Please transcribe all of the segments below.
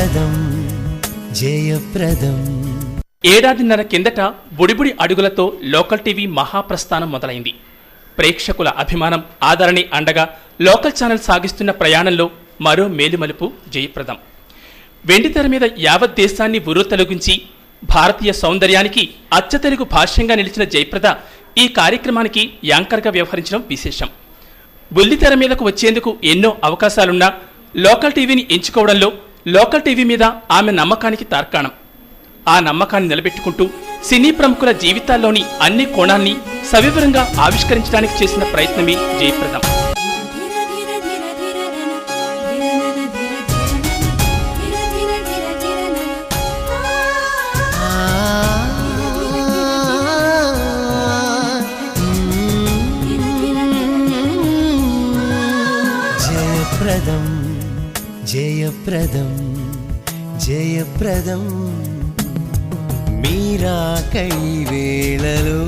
జయప్రదం జయప్రదం. ఏడాదిన్నర కిందట బుడిబుడి అడుగులతో లోకల్ టీవీ మహాప్రస్థానం మొదలైంది. ప్రేక్షకుల అభిమానం, ఆదరణి అండగా లోకల్ ఛానల్ సాగిస్తున్న ప్రయాణంలో మరో మేలుమలుపు జయప్రదం. వెండితెర మీద యావత్ దేశాన్ని ఉర్రూతలొగించి భారతీయ సౌందర్యానికి అచ్చతెలుగు భాష్యంగా నిలిచిన జయప్రద ఈ కార్యక్రమానికి యాంకర్గా వ్యవహరించడం విశేషం. బుల్లితెర మీదకు వచ్చేందుకు ఎన్నో అవకాశాలున్నా లోకల్ టీవీని ఎంచుకోవడంలో లోకల్ టీవీ మీద ఆమె నమ్మకానికి తార్కాణం. ఆ నమ్మకాన్ని నిలబెట్టుకుంటూ సినీ ప్రముఖుల జీవితాల్లోని అన్ని కోణాన్ని సవివరంగా ఆవిష్కరించడానికి చేసిన ప్రయత్నమే జయప్రదం. జయప్రదం జయప్రదం జయప్రదం. మీరాకై వేళలో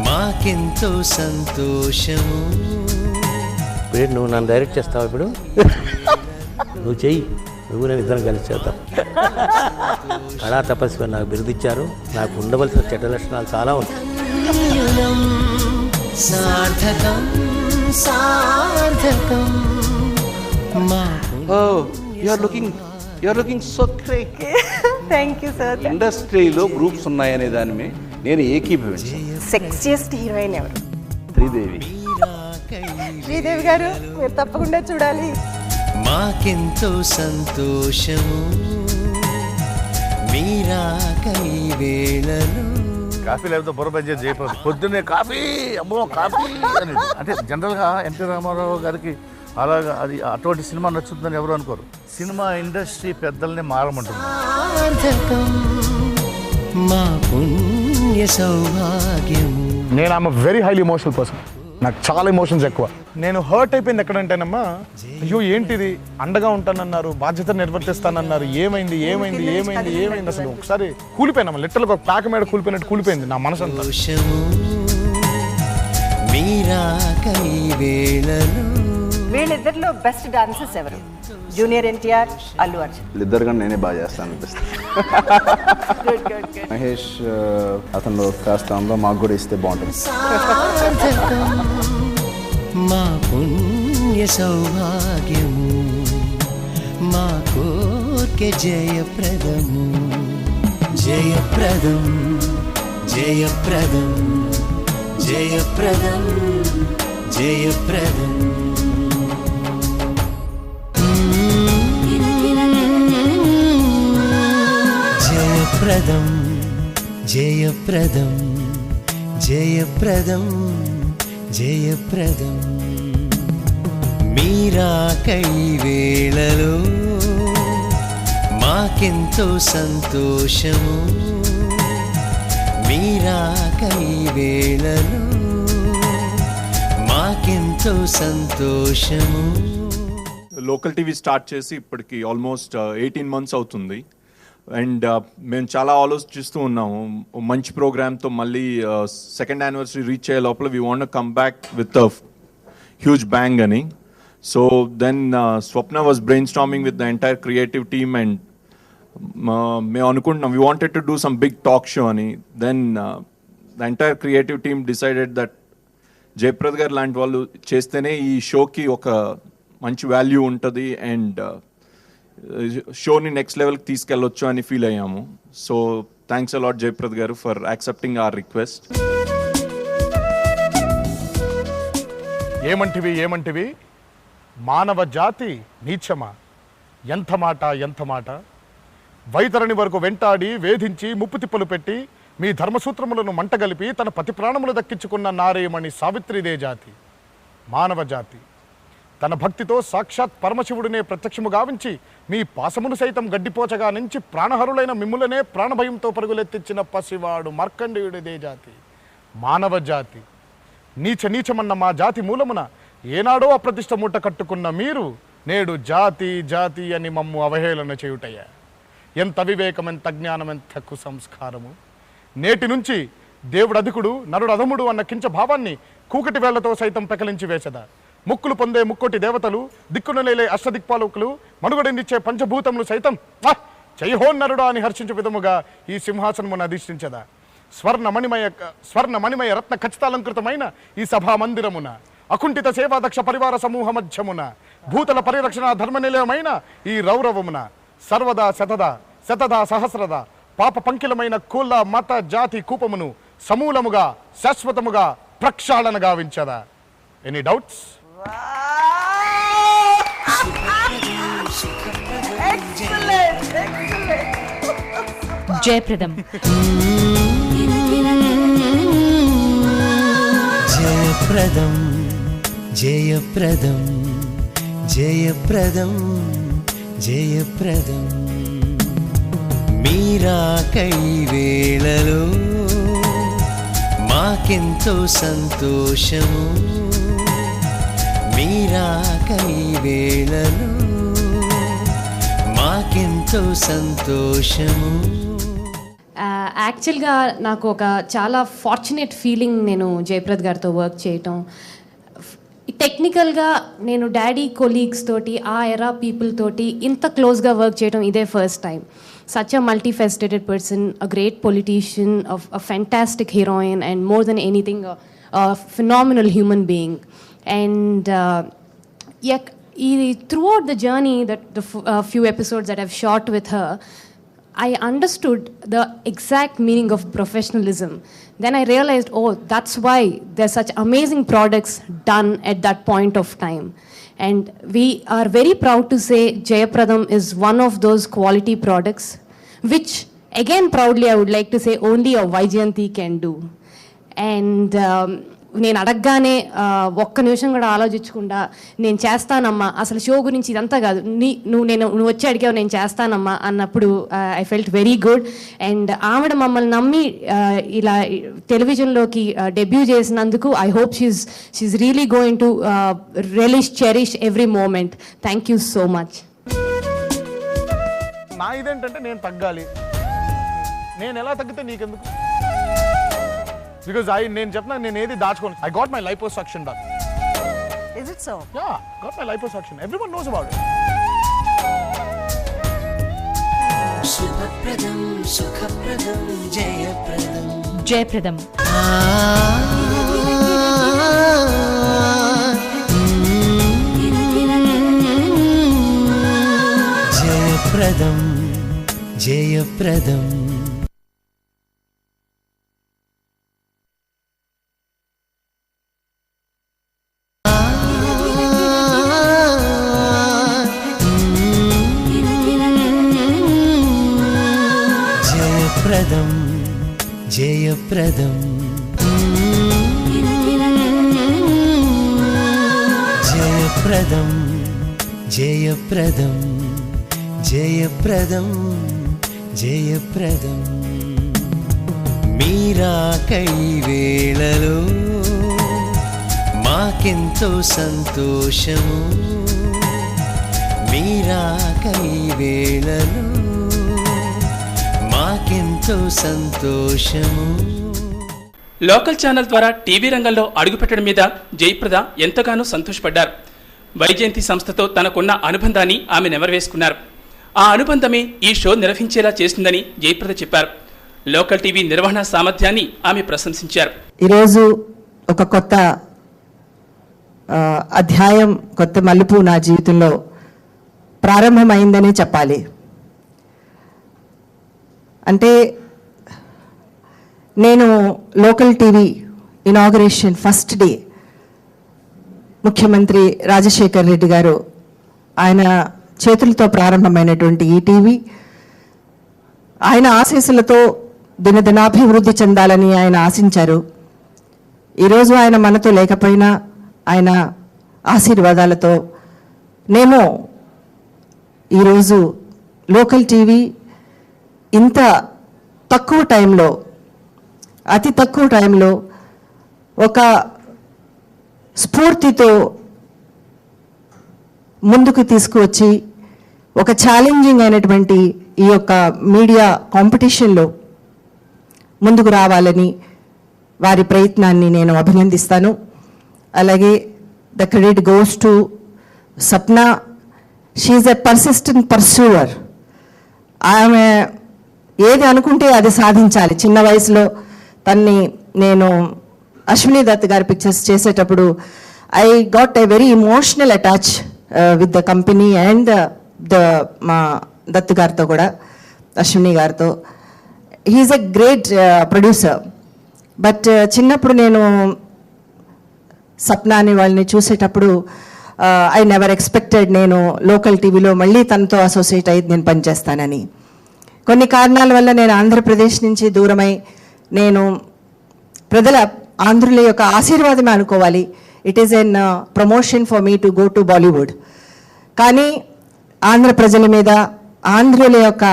మాకెంతో సంతోషము. ఇప్పుడు నువ్వు నన్ను డైరెక్ట్ చేస్తావు. ఇప్పుడు నువ్వు చెయ్యి, నువ్వు నేను ఇద్దరం కలిసి చేద్దాం. కళా తపస్వి నాకు బిరుదిచ్చారు. నాకు ఉండవలసిన చెడ్డ లక్షణాలు చాలా ఉన్నాయి. సార్థకం సార్థకం. You are looking so great. Thank you sir. ఇండస్ట్రీలో గ్రూప్స్ ఉన్నాయనే దాని నేను ఏకీభవించాను. సెక్సియస్ట్ హీరోయిన్ ఎవరు? శ్రీదేవి. శ్రీదేవి గారు మీరు తప్పకుండా చూడాలి. మాకెంతో సంతోషము మీరాకై వేళలో. కాఫీ లేకపోతే బుర్ర పనిచేసి చేయకపోతే పొద్దున్నే కాఫీ, అమ్మో కాఫీ అని. అంటే జనరల్గా ఎన్టీ రామారావు గారికి అలాగా అది అటువంటి సినిమా నచ్చుతుందని ఎవరు అనుకోరు. సినిమా ఇండస్ట్రీ పెద్దల్ని మారమంటుంది. మా పుణ్య సౌభాగ్యం. నేను ఆమె వెరీ హైలీ ఎమోషనల్ పర్సన్. నాకు చాలా ఎమోషన్స్ ఎక్కువ. నేను హర్ట్ అయిపోయింది ఎక్కడంటేనమ్మా, అయ్యో ఏంటిది, అండగా ఉంటానన్నారు, బాధ్యత నిర్వర్తిస్తానన్నారు, ఏమైంది ఏమైంది ఏమైంది ఏమైంది అసలు ఒకసారి కూలిపోయినా లిటరల్గా ఒక ప్యాక మీద కూలిపోయినట్టు కూలిపోయింది నా మనసు అంతా. వీళ్ళిద్దరిలో బెస్ట్ డాన్సర్స్ ఎవరు? జూనియర్ ఎన్టీఆర్, అల్లు అర్జున్. వీళ్ళిద్దరు కానీ నేనే బాగా చేస్తాను అనిపిస్తుంది. మహేష్ అతను కాస్త అందులో మాకు కూడా ఇస్తే బాగుంటుంది. మా పుణ్య సౌభాగ్యము మా కోర్కె జయప్రదము. జయప్రదం జయప్రదం జయప్రదం జయప్రదం. జయప్రదం జయప్రదం జయప్రదం జయప్రదం. మీరాకై వేళలో మాకెంతో సంతోషము మీరాకై వేళలో మాకెంతో సంతోషము. లోకల్ టీవీ స్టార్ట్ చేసి ఇప్పటికి ఆల్మోస్ట్ 18 months అవుతుంది. అండ్ మేము చాలా ఆలోచిస్తూ ఉన్నాము, మంచి ప్రోగ్రామ్తో మళ్ళీ సెకండ్ యానివర్సరీ రీచ్ అయ్యే లోపల we want come back with a huge bang అని. So then Swapna was brainstorming with the entire creative team and మేము అనుకుంటున్నాం we wanted to do some big talk show అని. Then the entire creative team decided that Jayaprada garu లాంటి వాళ్ళు చేస్తేనే ఈ షోకి ఒక మంచి వాల్యూ ఉంటుంది అండ్ షోని నెక్స్ట్ లెవెల్కి తీసుకెళ్ళొచ్చు అని ఫీల్ అయ్యాము. సో థ్యాంక్స్ అలాట్ జయప్రద గారు ఫర్ యాక్సెప్టింగ్ అవర్ రిక్వెస్ట్. ఏమంటివి మానవ జాతి నీచమా, ఎంత మాట ఎంత మాట. వైతరణి వరకు వెంటాడి వేధించి ముప్పు తిప్పలు పెట్టి మీ ధర్మసూత్రములను మంటగలిపి తన పతి ప్రాణములు దక్కించుకున్న నారేమణి సావిత్రిదే జాతి మానవ జాతి. తన భక్తితో సాక్షాత్ పరమశివుడినే ప్రత్యక్షము గావించి మీ పాసమును సైతం గడ్డిపోచగా నుంచి ప్రాణహరులైన మిమ్ములనే ప్రాణభయంతో పరుగులెత్తించిన పసివాడు మార్కండేయుడిదే జాతి మానవ జాతి. నీచమన్న మా జాతి మూలమున ఏనాడో అప్రతిష్ట మూట కట్టుకున్న మీరు నేడు జాతి జాతి అని మమ్ము అవహేళన చేయుటయ్యా. ఎంత వివేకం, ఎంత జ్ఞానం, ఎంత కుసంస్కారము. నేటి నుంచి దేవుడు అధికుడు నరుడు అధముడు అన్న కించ భావాన్ని కూకటి వేళ్లతో సైతం పెకలించి వేసదా. ముక్కులు పొందే ముక్కోటి దేవతలు, దిక్కున లేలే అష్టదిక్పాలకులు, మనుగడనిచ్చే పంచభూతములు సైతం జయహోన్నరుడా అని హర్షించే విధముగా ఈ సింహాసనమును అధిష్ఠించదా. స్వర్ణమణిమయ రత్న ఖచ్చితాలంకృతమైన ఈ సభా మందిరమున, అకుంఠిత సేవాదక్ష పరివార సమూహ మధ్యమున, భూతల పరిరక్షణ ధర్మనిలయమైన ఈ రౌరవమున సర్వదా శతదా సహస్రద పాప పంకిలమైన కుల మత జాతి కూపమును సమూలముగా శాశ్వతముగా ప్రక్షాళన గావించదా. Any doubts? జయప్రదం. జయప్రదం జయప్రదం జయప్రదం జయప్రదం. మీరాకై వేళలో మాకెంతో సంతోషము, మీరాకై వేళలో మాకెంతో సంతోషము. యాక్చువల్గా నాకు ఒక చాలా ఫార్చునేట్ ఫీలింగ్ నేను జయప్రద్ గారితో వర్క్ చేయటం. టెక్నికల్గా నేను డాడీ కొలీగ్స్ తోటి ఆ ఎరా పీపుల్ తోటి ఇంత క్లోజ్గా వర్క్ చేయడం ఇదే first time. Such a multifaceted person, a great politician, a fantastic heroine, and more than anything phenomenal human being. And throughout the journey, the few episodes that I've shot with her, I understood the exact meaning of professionalism. Then I realized, oh, that's why there's such amazing products done at that point of time. And we are very proud to say Jayapradam is one of those quality products, which again proudly I would like to say only a Vaijayanti can do. And నేను అడగగానే ఒక్క నిమిషం కూడా ఆలోచించకుండా నేను చేస్తానమ్మా, అసలు show గురించి ఇదంతా కాదు, నువ్వు వచ్చి అడిగావు నేను చేస్తానమ్మా అన్నప్పుడు I felt very good. And ఆవిడ మమ్మల్ని నమ్మి ఇలా టెలివిజన్లోకి డెబ్యూ చేసినందుకు I hope she is really going to cherish every moment. Thank you so much. నా ఇదేంటంటే నేను తగ్గాలి, నేను ఎలా తగ్గితే నీకెందుకు? Because నేను చెప్తున్నా, నేను ఏది దాచుకోను. I got my liposuction done. Is it so? Yeah, got my liposuction. Everyone knows about it. శుభప్రదం సుఖప్రదం జయప్రదం జయప్రదం. జయప్రదం జయప్రదం. జయప్రదం జయప్రదం జయప్రదం జయప్రదం జయప్రదం జయప్రదం. మీరాకై వేళలో మాకెంతో సంతోషము, మీరాకై వేళలో మాకెంతో సంతోషము. లోకల్ ఛానల్ ద్వారా టీవీ రంగంలో అడుగుపెట్టడం మీద జయప్రద ఎంతగానో సంతోషపడ్డారు. వైజయంతి సంస్థతో తనకున్న అనుబంధాన్ని ఆమె నెమరవేసుకున్నారు. ఆ అనుబంధమే ఈ షో నిర్వహించేలా చేసిందని జయప్రద చెప్పారు. లోకల్ టీవీ నిర్వహణ సామర్థ్యాన్ని ఆమె ప్రశంసించారు. ఈరోజు ఒక కొత్త అధ్యాయం, కొత్త మలుపు నా జీవితంలో ప్రారంభమైందనే చెప్పాలి. అంటే నేను local TV inauguration first day ముఖ్యమంత్రి రాజశేఖర్ రెడ్డి గారు ఆయన చేతులతో ప్రారంభమైనటువంటి ఈ టీవీ ఆయన ఆశీస్సులతో దినదినాభివృద్ధి చెందాలని ఆయన ఆశించారు. ఈరోజు ఆయన మనతో లేకపోయినా ఆయన ఆశీర్వాదాలతో నేను ఈరోజు లోకల్ టీవీ ఇంత తక్కువ టైంలో, అతి తక్కువ టైంలో ఒక స్ఫూర్తితో ముందుకు తీసుకువచ్చి ఒక ఛాలెంజింగ్ అయినటువంటి ఈ యొక్క మీడియా కాంపిటీషన్లో ముందుకు రావాలని వారి ప్రయత్నాన్ని నేను అభినందిస్తాను. అలాగే the credit goes to Sapna. She is a persistent pursuer. ఆమె ఏది అనుకుంటే అది సాధించాలి. చిన్న వయసులో తన్ని నేను అశ్విని దత్ గారి పిక్చర్స్ చేసేటప్పుడు I got a very emotional attach with the company and మా దత్ గారితో కూడా, అశ్విని గారితో. He is a great producer. But చిన్నప్పుడు నేను సప్నాని వాళ్ళని చూసేటప్పుడు ఐ నెవర్ ఎక్స్పెక్టెడ్ నేను లోకల్ టీవీలో మళ్ళీ తనతో అసోసియేట్ అయ్యి నేను పనిచేస్తానని. కొన్ని కారణాల వల్ల నేను ఆంధ్రప్రదేశ్ నుంచి దూరమై, నేను ప్రజల ఆంధ్రుల యొక్క ఆశీర్వాదమే అనుకోవాలి. It is an promotion for me to go to Bollywood. కానీ ఆంధ్ర ప్రజల మీద, ఆంధ్రుల యొక్క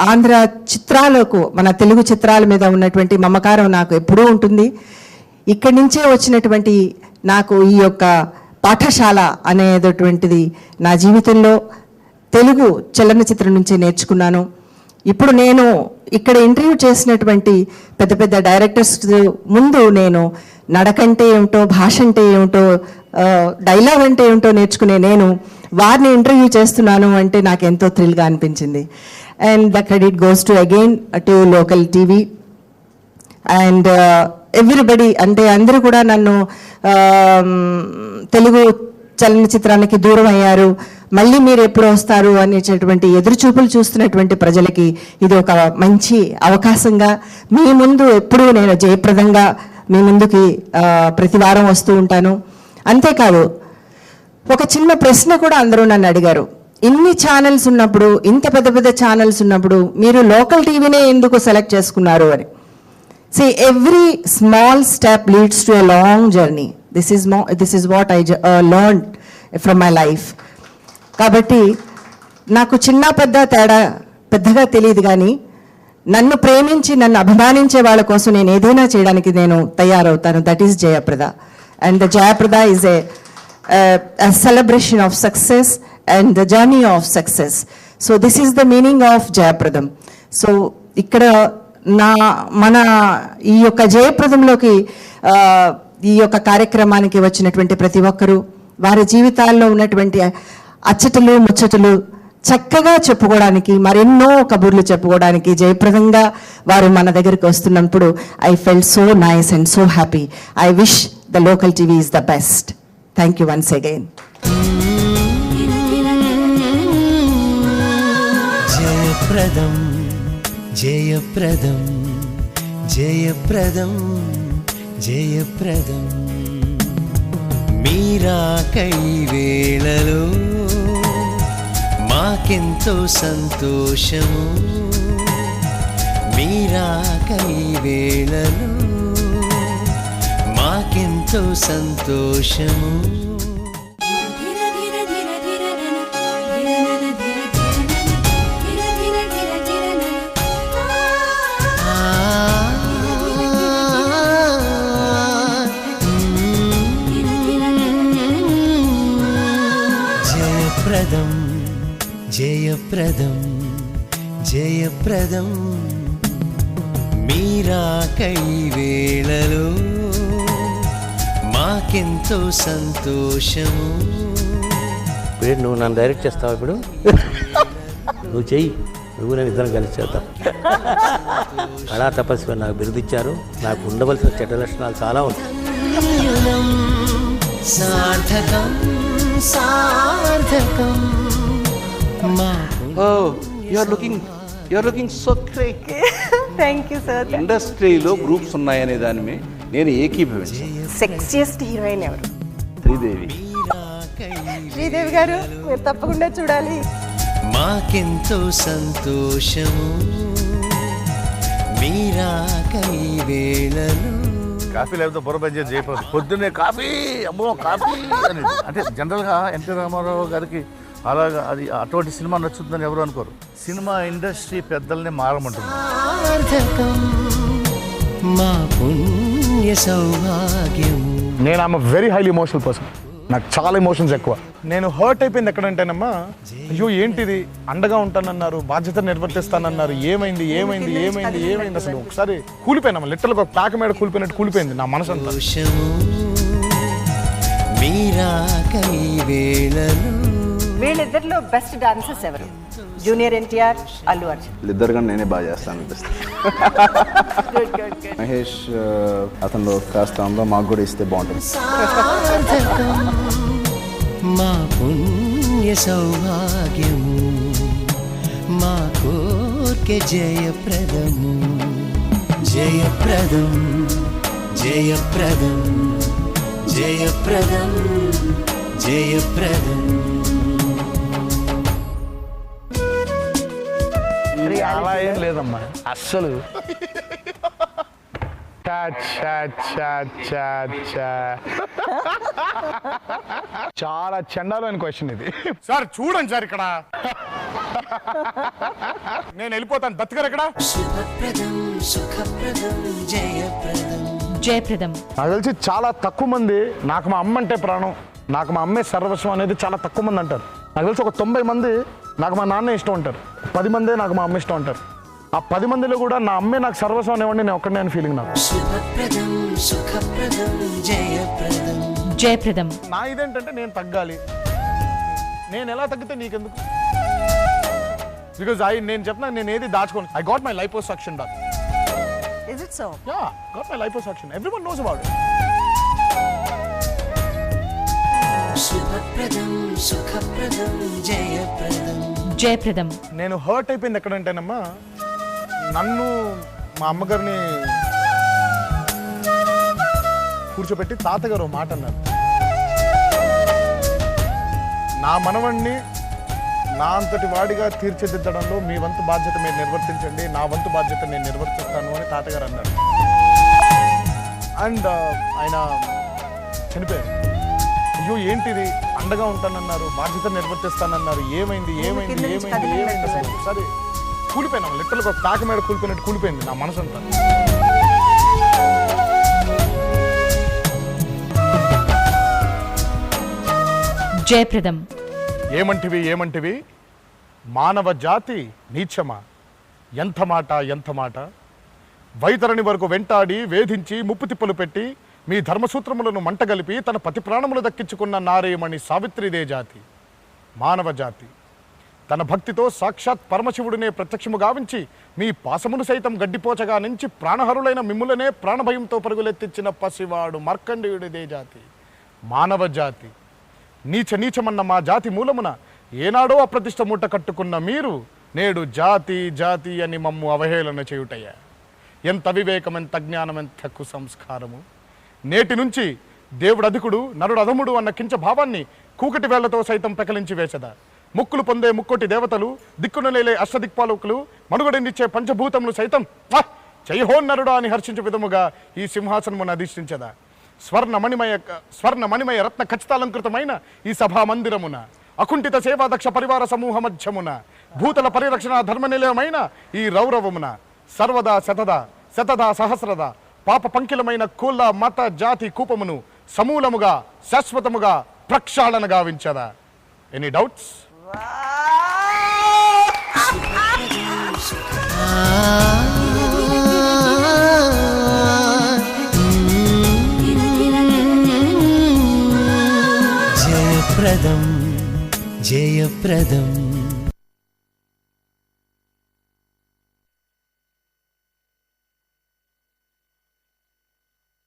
ఆంధ్ర చిత్రాలకు, మన తెలుగు చిత్రాల మీద ఉన్నటువంటి మమకారం నాకు ఎప్పుడూ ఉంటుంది. ఇక్కడి నుంచే వచ్చినటువంటి నాకు ఈ యొక్క పాఠశాల అనేటటువంటిది నా జీవితంలో తెలుగు చలనచిత్రం నుంచి నేర్చుకున్నాను. ఇప్పుడు నేను ఇక్కడ ఇంటర్వ్యూ చేసినటువంటి పెద్ద పెద్ద డైరెక్టర్స్ ముందు నేను నడకంటే ఏమిటో, భాష అంటే ఏమిటో, డైలాగ్ అంటే ఏమిటో నేర్చుకునే నేను వారిని ఇంటర్వ్యూ చేస్తున్నాను అంటే నాకు ఎంతో థ్రిల్గా అనిపించింది. And the credit goes to again to local TV and everybody. అంటే అందరూ కూడా నన్ను తెలుగు చలనచిత్రానికి దూరం అయ్యారు, మళ్ళీ మీరు ఎప్పుడు వస్తారు అనేటటువంటి ఎదురుచూపులు చూస్తున్నటువంటి ప్రజలకి ఇది ఒక మంచి అవకాశంగా, మీ ముందు ఎప్పుడూ నేను జయప్రదంగా మీ ముందుకి ప్రతి వారం వస్తూ ఉంటాను. అంతేకాదు, ఒక చిన్న ప్రశ్న కూడా అందరూ నన్ను అడిగారు. ఇన్ని ఛానల్స్ ఉన్నప్పుడు, ఇంత పెద్ద పెద్ద ఛానల్స్ ఉన్నప్పుడు మీరు లోకల్ టీవీనే ఎందుకు సెలెక్ట్ చేసుకున్నారు అని. See, every small step leads to a long journey. This is what I learned from my life. కాబట్టి నాకు చిన్న పెద్ద తేడా పెద్దగా తెలియదు, కానీ నన్ను ప్రేమించి నన్ను అభిమానించే వాళ్ళ కోసం నేను ఏదైనా చేయడానికి నేను తయారవుతాను. That is Jayaprada. And the Jayaprada is a celebration of success and the journey of success. So this is the meaning of జయప్రదం. సో ఇక్కడ మన ఈ యొక్క జయప్రదంలోకి ఈ యొక్క కార్యక్రమానికి వచ్చినటువంటి ప్రతి ఒక్కరూ వారి జీవితాల్లో ఉన్నటువంటి అచ్చటలు ముచ్చటలు చక్కగా చెప్పుకోవడానికి, మరెన్నో కబుర్లు చెప్పుకోవడానికి జయప్రదంగా వారు మన దగ్గరికి వస్తున్నప్పుడు I felt so nice and so happy. I wish the local TV is the best. Thank you once again. జయప్రదం జయప్రదం జయప్రదం జయప్రదం మీరాకై వేళలో మాకెంతో సంతోషము. మీరాకై వేళలో మాకెంతో సంతోషము. జయప్రదం జయప్రదం జయప్రదం మీరాకై వేళలో మాకెంతో సంతోషము. ఇప్పుడు నువ్వు నన్ను డైరెక్ట్ చేస్తావు. ఇప్పుడు నువ్వు చెయ్యి, నువ్వు నేను ఇద్దరం కలిసి చేద్దాం. కళా తపస్వి నాకు బిరుదిచ్చారు. నాకు ఉండవలసిన చెడ్డ లక్షణాలు చాలా ఉన్నాయి. సార్థకం సార్థకం you are looking so great. Thank you sir. ఇండస్ట్రీలో గ్రూప్స్ ఉన్నాయనే దాని నేను ఏకీభవించాను. సెక్సియస్ట్ హీరోయిన్ ఎవరు? శ్రీదేవి. శ్రీదేవి గారు మీరు తప్పకుండా చూడాలి. మాకెంతో సంతోషము మీరాకై వేళలో. కాఫీ లేకపోతే బుర్ర పనిచేసి చేయకపోతే పొద్దున్నే కాఫీ, అమ్మో కాఫీ అని. అంటే జనరల్గా ఎన్టీ రామారావు గారికి అలాగా అది అటువంటి సినిమా నచ్చుతుందని ఎవరు అనుకోరు. సినిమా ఇండస్ట్రీ పెద్దల్ని మారమంటుంది. మా పుణ్య సౌభాగ్యం. నేను ఆమె వెరీ హైలీ ఎమోషనల్ పర్సన్. నాకు చాలా ఎమోషన్స్ ఎక్కువ. నేను హర్ట్ అయిపోయింది ఎక్కడంటేనమ్మా, అయ్యో ఏంటిది, అండగా ఉంటానన్నారు, బాధ్యత నిర్వర్తిస్తానన్నారు, ఏమైంది ఏమైంది ఏమైంది ఏమైంది అసలు ఒకసారి కూలిపోయినా లిటరల్గా ఒక ప్యాక మీద కూలిపోయినట్టు కూలిపోయింది నా మనసు అంతా. నీరాకై వేళలో వీళ్ళిద్దరిలో బెస్ట్ డాన్సర్స్ ఎవరు? జూనియర్ ఎన్టీఆర్, అల్లు అర్జున్. వీళ్ళిద్దరు కానీ నేనే బాగా చేస్తాను అనిపిస్తుంది. మహేష్ అతనిలో కాస్త ఉందో మాకు కూడా ఇస్తే బాగుంటుంది. సార్థకం మా పుణ్య సౌభాగ్యము, మా కోర్కె జయప్రదము. జయప్రదం జయప్రదం జయప్రదం జయప్రదం. అలా ఏం లేదమ్మా అస్సలు. చాలా చండాలైన క్వశ్చన్ ఇది. సార్ చూడండి సార్ ఇక్కడ నేను వెళ్ళిపోతాను. బతికారు ఇక్కడ. శుభప్రదం సుఖప్రదం జయప్రదం. జయప్రదం. నాకు తెలిసి చాలా తక్కువ మంది నాకు మా అమ్మ అంటే ప్రాణం, నాకు మా అమ్మే సర్వస్వం అనేది చాలా తక్కువ మంది అంటారు. నాకు తెలిసి ఒక 90 మంది నాకు మా నాన్న ఇష్టం ఉంటారు, 10 మందే నాకు మా అమ్మ ఇష్టం ఉంటారు. ఆ 10 మందిలో కూడా నా అమ్మే నాకు సర్వస్వం అనేవాడిని నేను ఒక్కడే అని ఫీలింగ్ నాకు. శుభప్రదం సుఖప్రదం జయప్రదం. జయప్రదం. నా ఇదేంటంటే నేను తగ్గాలి. నేను ఎలా తగ్గితే నీకెందుకు? బికాజ్ నేను చెప్తున్నాను, నేను ఏది దాచుకోను. I got my liposuction done. Is it so? Yeah, got my liposuction. Everyone knows about it. శుభప్రదం సుఖప్రదం జయప్రదం. జయప్రదం. నేను హర్ట్ అయిపోయింది ఎక్కడంటేనమ్మా, నన్ను మా అమ్మగారిని కూర్చోబెట్టి తాతగారు మాట అన్నారు, నా మనవణ్ణి నా అంతటి వాడిగా తీర్చిదిద్దడంలో మీ వంతు బాధ్యత మీరు నిర్వర్తించండి, నా వంతు బాధ్యత నేను నిర్వర్తిస్తాను అని తాతగారు అన్నారు. అండ్ ఆయన చనిపోయారు. అయ్యో ఏంటిది, అండగా ఉంటానన్నారు, బాధ్యత నిర్వర్తిస్తానన్నారు, ఏమైంది ఏమైంది ఏమైంది ఏమైంది అసలు సరే కూలిపోయినా లిట్టర్లకు ఒక తాక మీద కూలిపోయినట్టు కూలిపోయింది నా మనసు అంతా. జయప్రదం. ఏమంటివి ఏమంటివి మానవ జాతి నీచమా, ఎంత మాట ఎంత మాట, వైతరణి వరకు వెంటాడి వేధించి ముప్పు తిప్పలు పెట్టి మీ ధర్మసూత్రములను మంటగలిపి తన పతి ప్రాణములు దక్కించుకున్న నారేమణి సావిత్రిదే జాతి. మానవ జాతి తన భక్తితో సాక్షాత్ పరమశివుడినే ప్రత్యక్షము గావించి మీ పాసమును సైతం గడ్డిపోచగా నుంచి ప్రాణహరులైన మిమ్ములనే ప్రాణభయంతో పరుగులెత్తించిన పసివాడు మార్కండేయుడిదే జాతి. మానవ జాతి నీచ నీచమన్న మా జాతి మూలమున ఏనాడో అప్రతిష్ట మూట కట్టుకున్న మీరు నేడు జాతి జాతి అని మమ్ము అవహేళన చేయుటయ్యా. ఎంత వివేకం, ఎంత జ్ఞానం, ఎంత కుసంస్కారము. నేటి నుంచి దేవుడు అధికుడు నరుడు అధముడు అన్న కించ భావాన్ని కూకటి వేళ్లతో సైతం పెకలించి వేసదా. ముక్కులు పొందే ముక్కోటి దేవతలు, దిక్కున లేలే అష్టదిక్పాలకులు, మనుగడనిచ్చే పంచభూతములు సైతం జయహోన్నరుడా అని హర్షించే విధముగా ఈ సింహాసనమును అధిష్ఠించదా. స్వర్ణమణిమయ రత్న ఖచ్చితాలంకృతమైన ఈ సభా మందిరమున అకుంఠిత సేవాదక్ష పరివార సమూహ మధ్యమున భూతల పరిరక్షణ ధర్మనిలయమైన ఈ రౌరవమున సర్వదా శతదా సహస్రద పాప పంకిలమైన కుల మత జాతి కూపమును సమూలముగా శాశ్వతముగా ప్రక్షాళన గావించదా. Any doubts? జయప్రదం జయప్రదం